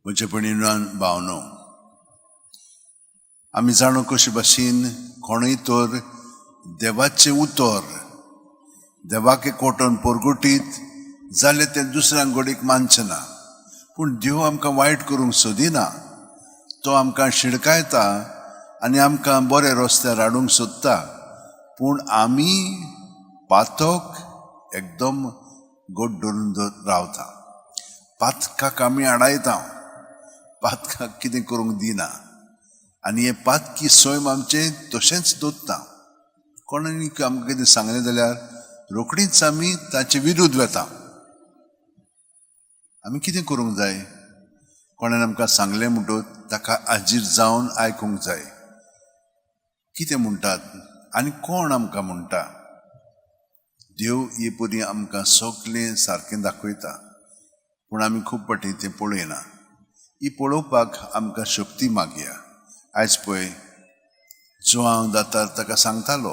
म्हजे भयणीनो भावनो, आमी जाणो कशे भाशेन कोणूय तर देवाचे उतर देवाक कोटून पोरगुटीत जाल्यार ते दुसऱ्यांक घोडीक मानचेना. पूण देव आमकां वायट करूंक सोदिना. तो आमकां शिडकायता आनी आमकां बरे रस्त्यार हाडूंक सोदता. पूण आमी पातोक एकदम गोड धरून रावता. पातकाक आमी आडायता, पातकाक कितें करूंक दिना आनी हे पातकी सोयम आमचे तशेंच दवरता. कोणानी आमकां कितें सांगलें जाल्यार रोखडीच आमी ताचे विरुद्ध वता. आमी कितें करूंक जाय? कोणान आमकां सांगलें म्हणटूच ताका हाजीर जावन आयकूंक जाय. कितें म्हणटात आनी कोण आमकां म्हणटा. देव हे परी आमकां सगळें सारकें दाखयता, पूण आमी खूब फावटी तें पळयना. ही पळोवपाक आमकां शक्ती मागया. आयज पळय, जो हांव जाता ताका सांगतालो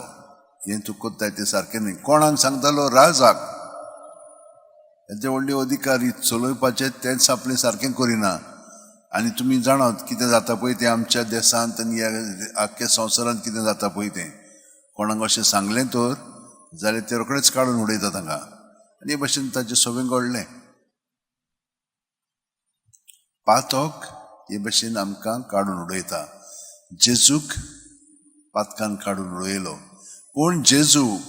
हें तूं कोत्ताय तें सारकें न्हय. कोणाक सांगतालो? राजाक. येदे व्हडले अधिकारी चलोवपाचे तेंच आपलें सारकें करिना. आनी तुमी जाणात कितें जाता पळय तें आमच्या देशांत आनी ह्या आख्ख्या संवसारांत कितें जाता पळय तें. कोणाक अशें सांगलें तर जाल्यार ते रोखडेच काडून उडयता तांकां. आनी हे भाशेन ताचें सगळें घडलें. पातक हे भाशेन आमकां काडून उडयता. जेजूक पातकान काडून उडयलो, पूण जेजूक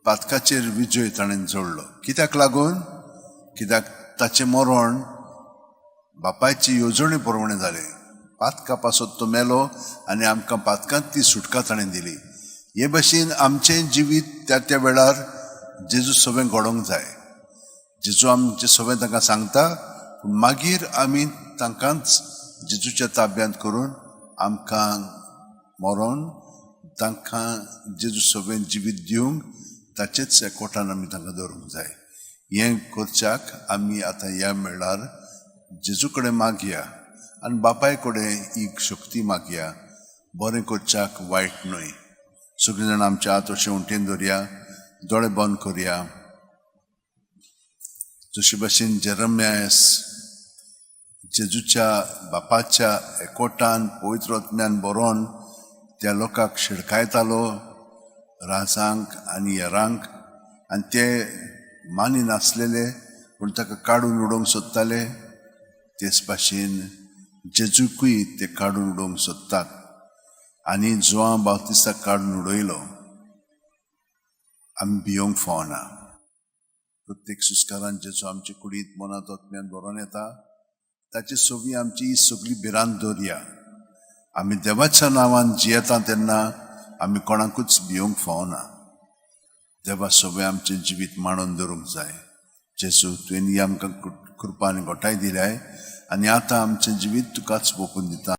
पातकाचेर विजय ताणें जोडलो. कित्याक लागून? कित्याक ताचें मरण बापायची येवजणे प्रमाणे जालें. पातका पासत तो मेलो आनी आमकां पातकांत ती सुटका ताणें दिली. हे भाशेन आमचें जिवीत त्या त्या वेळार जेजू सगळें घडोवंक जाय. जेजू आमचें सगळें तांकां सांगता, पूण मागीर आमी तांकांच जेजूच्या ताब्यांत करून आमकां मरण तांकां जेजू सगळें जिवीत दिवंक ताचेच कोटान आमी तांकां दवरूंक जाय. हें करच्याक आमी आतां ह्या वेळार जेजू कडेन मागया आनी बापाय कडेन ही शक्ती मागया. बरें करच्याक वायट न्हय. सगळीं जाण आमच्या हात अशें उंटेन दवरया, दोळे बंद करया. जशे भाशेन जेरम्यास जेजूच्या बापाच्या एकोटान पवित्र आत्म्यान बरोवन त्या लोकांक शिडकायतालो, राजांक आनी हेरांक, आनी ते मानी नासलेले पूण ताका काडून उडोवंक सोदताले. तेच भाशेन जेजूकूय ते काडून उडोवंक सोदतात. आनी जोआं बावतिस्ताक काडून उडयलो. आमी भियोंक फावना. प्रत्येक सुस्कारान जेजू आमचे कुडींत मनांत आत्म्यान बरोवन येता. ताची सवी आमची ही सगळी भिरांत दवरया. आमी देवाच्या नांवान जियेता तेन्ना आमी कोणाकूच भियोंक फावना. देवा सगळें आमचें जिवीत मांडून दवरूंक जाय. जेजू तुवें ही आमकां कृपा आनी घोटाय दिल्याय आनी आतां आमचें जिवीत तुकाच भोगून दिता.